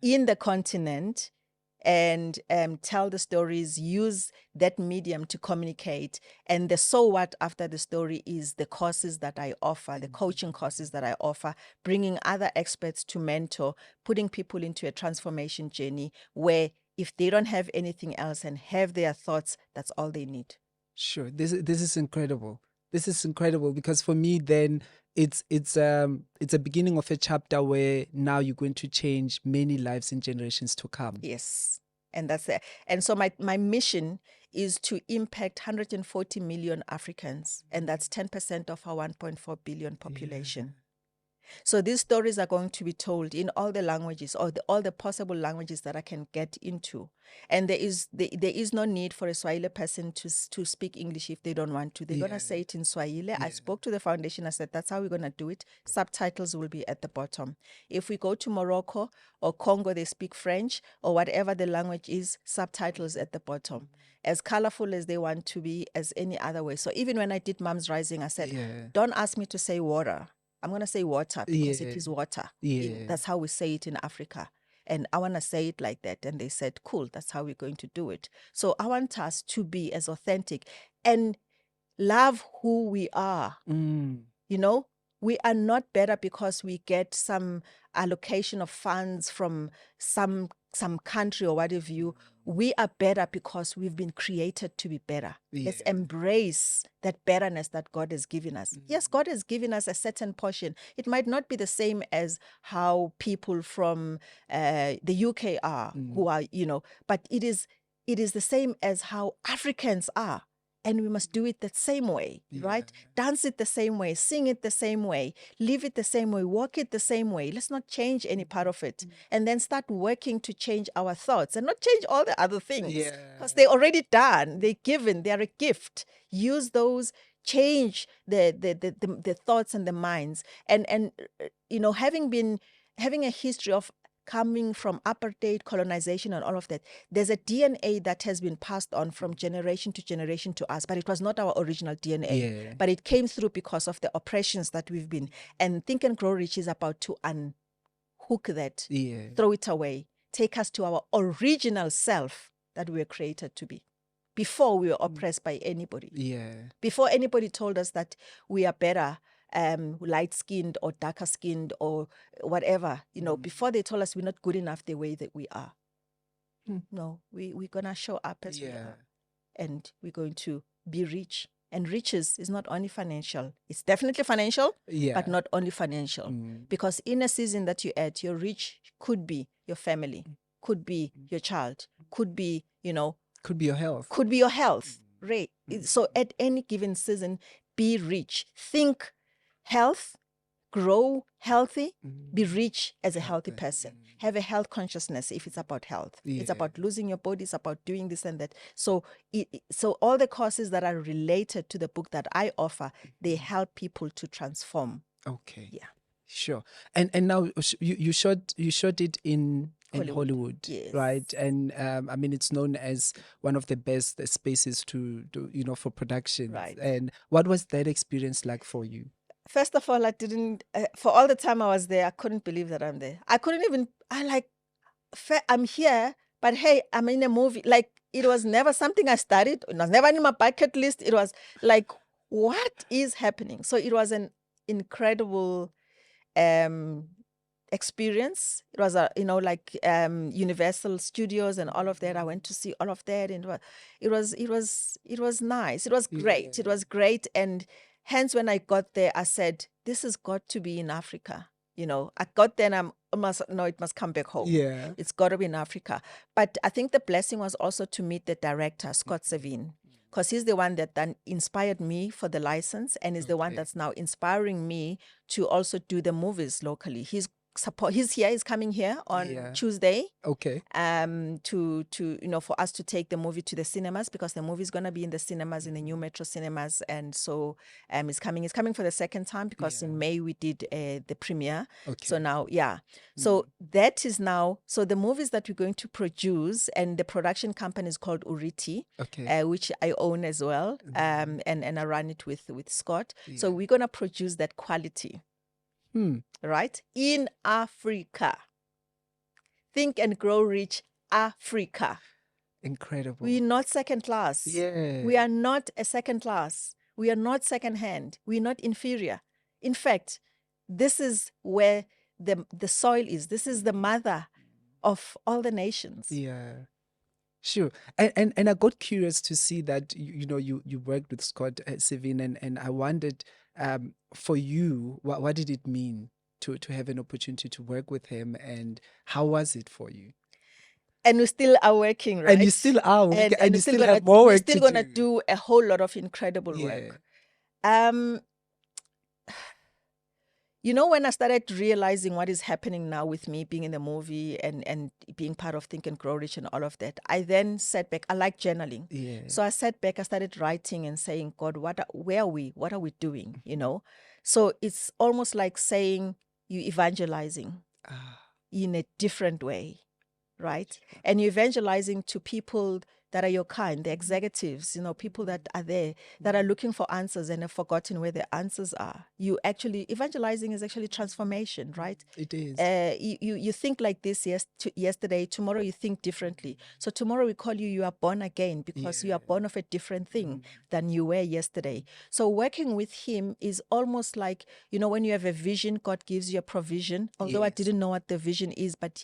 in the continent, and tell the stories, use that medium to communicate. And the so what after the story is the courses that I offer, the coaching courses that I offer, bringing other experts to mentor, putting people into a transformation journey where if they don't have anything else and have their thoughts, that's all they need. Sure. This is incredible. This is incredible, because for me then it's a beginning of a chapter where now you're going to change many lives in generations to come. Yes. And that's it. And so my mission is to impact 140 million Africans, and that's 10% of our 1.4 billion population. Yeah. So these stories are going to be told in all the languages, or all the possible languages that I can get into. And there is no need for a Swahili person to speak English if they don't want to. They're going to say it in Swahili. Yeah. I spoke to the foundation. I said, that's how we're going to do it. Subtitles will be at the bottom. If we go to Morocco or Congo, they speak French, or whatever the language is, subtitles at the bottom. As colorful as they want to be, as any other way. So even when I did Mom's Rising, I said, don't ask me to say water. I'm going to say water because it is water. Yeah. That's how we say it in Africa. And I want to say it like that. And they said, cool, that's how we're going to do it. So I want us to be as authentic and love who we are. We are not better because we get some allocation of funds from some country or what have you. We are better because we've been created to be better. Let's Yeah. embrace that betterness that God has given us. Yes, God has given us a certain portion. It might not be the same as how people from the UK are, who are, but it is the same as how Africans are. And we must do it the same way, right? Dance it the same way, sing it the same way, live it the same way, walk it the same way. Let's not change any part of it. And then start working to change our thoughts and not change all the other things. Because they're already done, they're given, they're a gift. Use those, change the thoughts and the minds. And having a history of coming from apartheid, colonization, and all of that, there's a DNA that has been passed on from generation to generation to us, but it was not our original DNA. But it came through because of the oppressions that we've been. And Think and Grow Rich is about to unhook that, throw it away, take us to our original self that we were created to be, before we were oppressed by anybody. Before anybody told us that we are better, light-skinned or darker-skinned or whatever, before they told us we're not good enough the way that we are. No, we're going to show up as we are. And we're going to be rich. And riches is not only financial. It's definitely financial, but not only financial. Because in a season that you're at, your rich could be your family, could be your child, could be, could be your health. Could be your health. Right. So at any given season, be rich. Think health, grow healthy, be rich as a healthy person. Have a health consciousness if it's about health. It's about losing your body, it's about doing this and that. So so all the courses that are related to the book that I offer, they help people to transform. Okay. Yeah. Sure. And now you shot it in Hollywood, yes. right? And I mean, it's known as one of the best spaces to for production. Right. And what was that experience like for you? First of all, I didn't, for all the time I was there, I couldn't believe that I'm there. I couldn't even, I'm here, but hey, I'm in a movie. Like, it was never something I studied. It was never in my bucket list. It was like, what is happening? So it was an incredible experience. It was Universal Studios and all of that. I went to see all of that, and it was nice. It was great. It was great. And hence, when I got there, I said, this has got to be in Africa. I got there and it must come back home. Yeah. It's got to be in Africa. But I think the blessing was also to meet the director, Scott Cervine, because he's the one that then inspired me for the license, and is the one that's now inspiring me to also do the movies locally. He's here. He's coming here on Tuesday. Okay. To for us to take the movie to the cinemas, because the movie is gonna be in the cinemas, in the NuMetro Cinemas, and so he's coming. He's coming for the second time, because in May we did the premiere. Okay. So now, so that is now. So the movies that we're going to produce, and the production company is called Uriti, which I own as well, and I run it with Scott. So we're gonna produce that quality. Right? In Africa. Think and Grow Rich Africa. Incredible. We're not second class. Yeah. We are not a second class. We are not second hand. We're not inferior. In fact, this is where the soil is. This is the mother of all the nations. Yeah. Sure. And I got curious to see that you worked with Scott Cervine, and I wondered, for you, what did it mean to have an opportunity to work with him, and how was it for you? And we still are working, right? And you still are, and you still have we're more work to do. We're still going to do a whole lot of incredible work. When I started realizing what is happening now with me being in the movie and being part of Think and Grow Rich and all of that, I then sat back. I like journaling. Yeah. So I sat back, I started writing and saying, God, where are we? What are we doing? So it's almost like saying you're evangelizing in a different way, right? And you're evangelizing to people that are your kind, the executives, people that are there that are looking for answers and have forgotten where the answers are. Evangelizing is actually transformation, right? It is. You think like this yesterday, tomorrow you think differently. So tomorrow we call you are born again because you are born of a different thing than you were yesterday. So working with him is almost like, when you have a vision, God gives you a provision. Although I didn't know what the vision is, but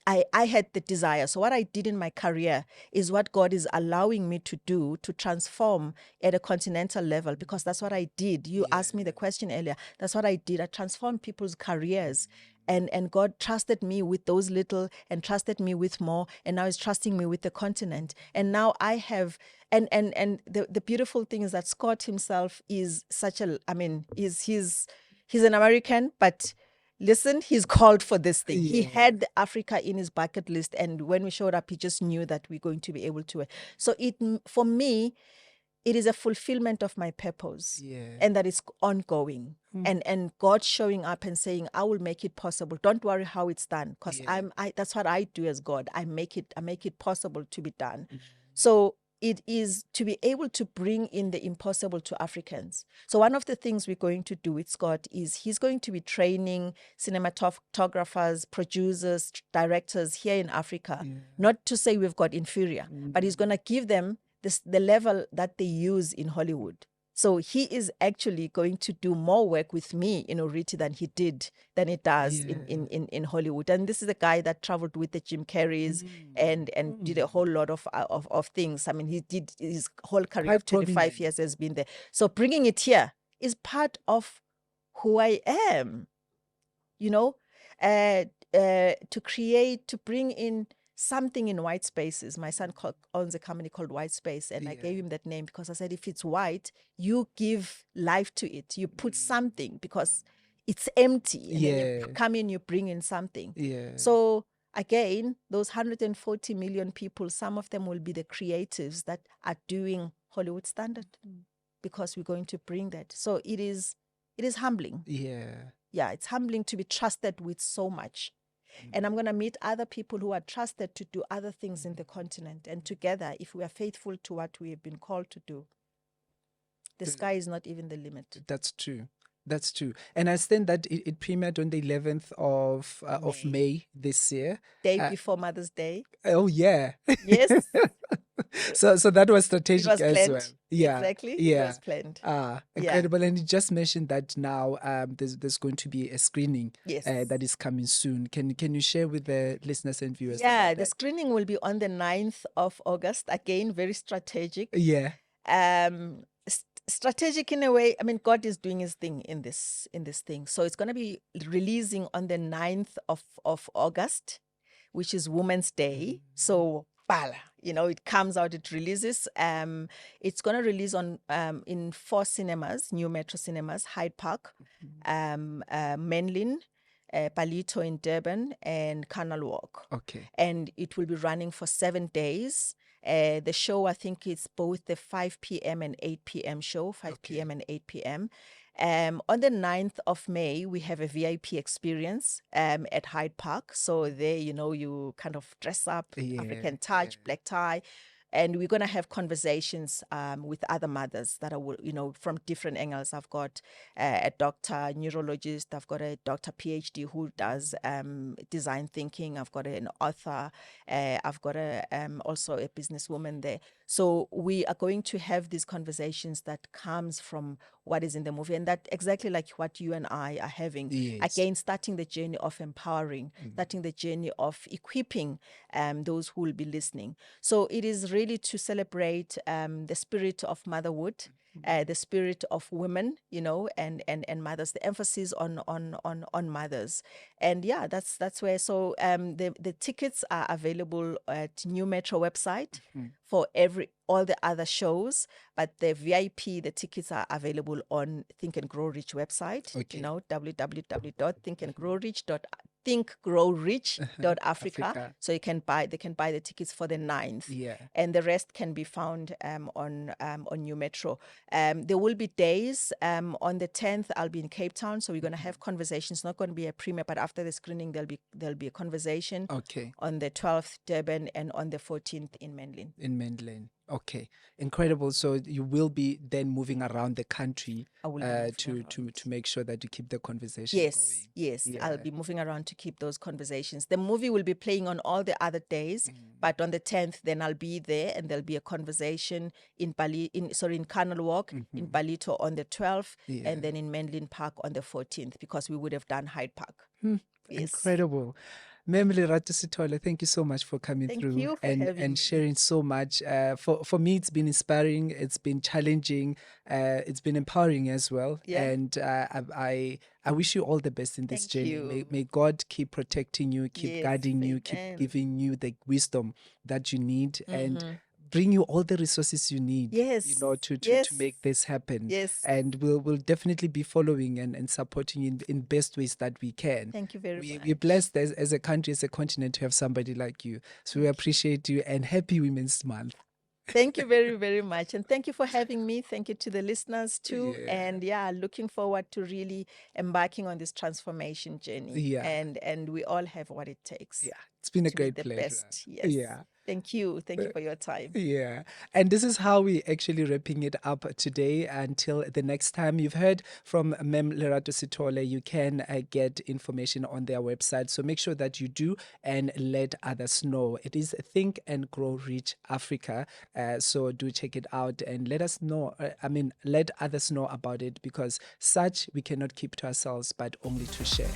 I had the desire. So what I did in my career is what God is allowing me to do to transform at a continental level, because that's what I did. You asked me the question earlier. That's what I did. I transformed people's careers. And God trusted me with those little and trusted me with more. And now he's trusting me with the continent. And now I have, and the beautiful thing is that Scott himself is he's an American, but listen, he's called for this thing. He had Africa in his bucket list. And when we showed up, he just knew that we're going to be able to. So for me, it is a fulfillment of my purpose, and that is ongoing. And God showing up and saying, I will make it possible. Don't worry how it's done, because that's what I do as God. I make it possible to be done. So it is to be able to bring in the impossible to Africans. So one of the things we're going to do with Scott is he's going to be training cinematographers, producers, directors here in Africa. Not to say we've got inferior, but he's going to give them the level that they use in Hollywood. So he is actually going to do more work with me in Oriti than it does in Hollywood. And this is a guy that traveled with the Jim Carreys and did a whole lot of things. I mean, he did his whole career of 25 years has been there. So bringing it here is part of who I am, to bring in something in white spaces. My son owns a company called White Space, and I gave him that name because I said, if it's white, you give life to it. You put something because it's empty. And then you come in, you bring in something. So again, those 140 million people, some of them will be the creatives that are doing Hollywood standard because we're going to bring that. So it is humbling. Yeah, it's humbling to be trusted with so much. And I'm going to meet other people who are trusted to do other things in the continent. And together, if we are faithful to what we have been called to do, the sky is not even the limit. That's true. That's true. And I understand that it premiered on the 11th of May this year. Day before Mother's Day. Oh, yeah. Yes. So that was strategic as planned. well. Yeah, exactly. Yeah, it was planned. Incredible. And you just mentioned that now there's going to be a screening that is coming soon. Can you share with the listeners and viewers? Yeah, the screening will be on the 9th of August. Again, very strategic. Yeah. Strategic in a way. I mean, God is doing his thing in this thing. So it's going to be releasing on the 9th of August, which is Women's Day. So it comes out, it releases. It's going to release on in 4 cinemas, NuMetro Cinemas, Hyde Park, Menlyn, Palito in Durban, and Canal Walk. Okay. And it will be running for 7 days. The show, I think it's both the 5 p.m. and 8 p.m. show, 5 p.m. and 8 p.m. On the 9th of May, we have a VIP experience at Hyde Park. So there, you kind of dress up, African touch, black tie. And we're going to have conversations with other mothers that are, from different angles. I've got a doctor, neurologist. I've got a doctor PhD who does design thinking. I've got an author. I've got also a businesswoman there. So we are going to have these conversations that comes from what is in the movie. And that exactly like what you and I are having. Yes. Again, starting the journey of empowering, starting the journey of equipping those who will be listening. So it is really to celebrate the spirit of motherhood, the spirit of women, and mothers, the emphasis on mothers. And yeah, that's where. So the tickets are available at NuMetro website for all the other shows, but the VIP, the tickets are available on Think and Grow Rich website. Okay. www.thinkandgrowrich.com. thinkgrowrich.africa. Africa. So they can buy the tickets for the 9th. Yeah. And the rest can be found on NuMetro. There will be days. On the 10th, I'll be in Cape Town, so we're going to have conversations. It's not going to be a premiere, but after the screening, there'll be a conversation. Okay. On the 12th, Durban, and on the 14th in Menlyn. In Menlyn. Okay, incredible. So you will be then moving around the country I will be moving to around. make sure that you keep the conversation Yes, going. yes. Yeah. I'll be moving around to keep those conversations. The movie will be playing on all the other days, but on the 10th, then I'll be there, and there'll be a conversation in Canal Walk, in Balito on the 12th, Yeah. and then in Menlyn Park on the 14th, because we would have done Hyde Park. Yes. Incredible. Ma'am Lerato Sithole, thank you so much for coming Thank through you for having and me. sharing so much. For me, it's been inspiring. It's been challenging. It's been empowering as well. Yeah. And I wish you all the best in this Thank journey. you. May God keep protecting you, keep Yes, guiding you, keep amen. giving you the wisdom that you need, and bring you all the resources you need, Yes, to yes. make this happen. Yes. And we'll definitely be following and supporting you in best ways that we can. Thank you very much. We're blessed as a country, as a continent, to have somebody like you. So we appreciate you, and happy Women's Month. Thank you very, very much. And thank you for having me. Thank you to the listeners too. Yeah. And looking forward to really embarking on this transformation journey. Yeah. And we all have what it takes. Yeah, it's been a to be great the pleasure. best. Yes. Yeah. Thank you. Thank you for your time. Yeah. And this is how we actually wrapping it up today. Until the next time, you've heard from Mem Lerato Sithole. You can get information on their website. So make sure that you do and let others know. It is Think and Grow Rich Africa. So do check it out and let us know. Let others know about it, because such we cannot keep to ourselves, but only to share.